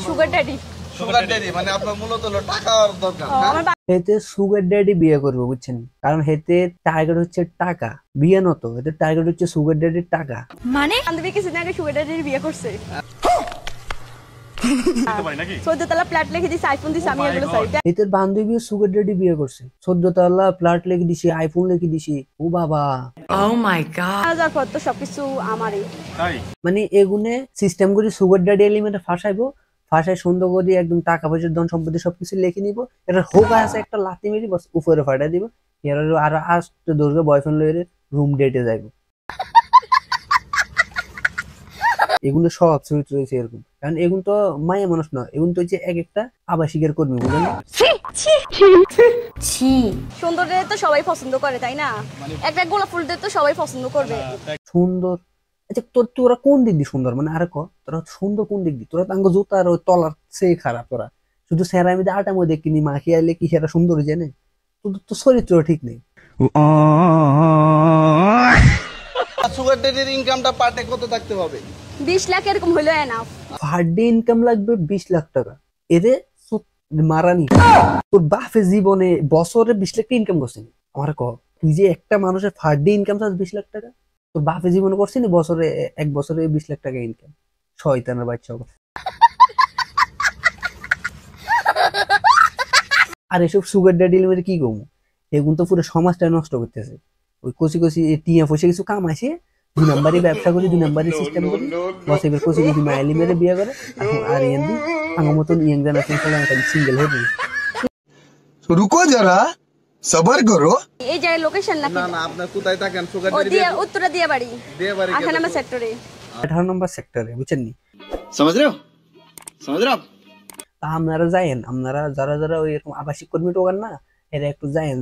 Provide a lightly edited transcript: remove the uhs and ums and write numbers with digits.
Sugar daddy. Sugar daddy মানে আপনার মূলত হলো টাকার দরকার। হেতে সুগার ড্যাডি বিয়ে করবে বুঝছেন, কারণ হেতে টার্গেট হচ্ছে টাকা, বিয়ে নত, হেতে টার্গেট হচ্ছে সুগার ড্যাডির টাকা। মানে বান্ধবী কিছুদিন আগে সুগার ড্যাডির বিয়ে করছে। 14 তলা ফ্ল্যাট লিখে দিছে, আইফোন দিছে, আমি এগুলো চাই। হেতে বান্ধবী সুগার ড্যাডি বিয়ে করছে, 14 তলা ফ্ল্যাট লিখে দিছি, আইফোন লিখে দিছি। ও বাবা, ও মাই গড, হাজার পর তো সবকিছু আমারই। মানে এগুনে সিস্টেম করে সুগার ড্যাডি এলিমেন্টে ফাঁসাইবো, ফাঁসায় সুন্দর করে একদম টাকা পয়সা ধন সম্পত্তি সবকিছু লিখে নিব, এটা হোক আছে একটা লাথি মেরি বস উপরে ফাটাই দিব, এর আর আস্তে দৌড়ে বয়ফ্রেন্ড লইরে রুম ডেটে যাইব। এগুলো সব চরিত্র রয়েছে এরকম, কারণ এগুলো তো মায়া মানুষ নয়, এগুলো তো হচ্ছে এক একটা আবাসিকের কর্মী, বুঝলেন? সুন্দর তো সবাই পছন্দ করে তাই না, একটা গোলাপ ফুল তো সবাই পছন্দ করবে। সুন্দর, আচ্ছা তোরা কোন দিক দিয়ে সুন্দর, মানে আরে তোরা সুন্দর কোন দিক দিয়ে? তোরা তো জুতার ওই তলার সেই খারাপ, তোরা শুধু সেরামিতে আটা মধ্যে কিনি মাখি আইলে কি সেরা সুন্দর জানে? তোদের তো চরিত্র ঠিক নেই। সুগার ড্যাডির ইনকামটা পার্টে কত থাকতে হবে? 20 লাখ এরকম হইলো এনাফ। পার ডে ইনকাম লাগবে 20 লাখ টাকা, এরে মারানি। তোর বাপে জীবনে বছরে 20 লাখ টাকা ইনকাম করছিস? আমার তুই যে একটা মানুষের পার ডে ইনকাম চাস 20 লাখ টাকা, তোর বাপে জীবনে করছিস বছরে, এক বছরে 20 লাখ টাকা ইনকাম? শয়তানের বাচ্চা। আর এসব সুগার ড্যাডি এর কি কমু, এগুলো তো পুরো সমাজটা নষ্ট করতেছে। ওই কচি কচি টিয়া পয়সা কিছু কামাইছে, 2 নাম্বারই ব্যবসা করি, 2 নাম্বারই সিস্টেম করি, বস এবার কচি কচি মাইলি মেরে বিয়ে করে, আর ইয়ান্দি আমার মতন ইয়াং জেনারেশন খালি সিঙ্গেল হয়ে যাবে। রুকো যারা, সবার করো। এই যে লোকেশন নাকি? না না, আপনি কোথায় থাকেন? সুগার ও ড্যাডি দিয়ে উত্তরা দিয়ে বাড়ি, 18 নম্বর সেক্টরে। 18 নম্বর সেক্টরে, বুঝছেন নি? समझ रहे हो? समझ रहे हो आप? তা আপনারা যায়েন, আপনারা যারা যারা ওই এরকম আবাসিক কর্মী টোকান না, এরা একটু যায়েন।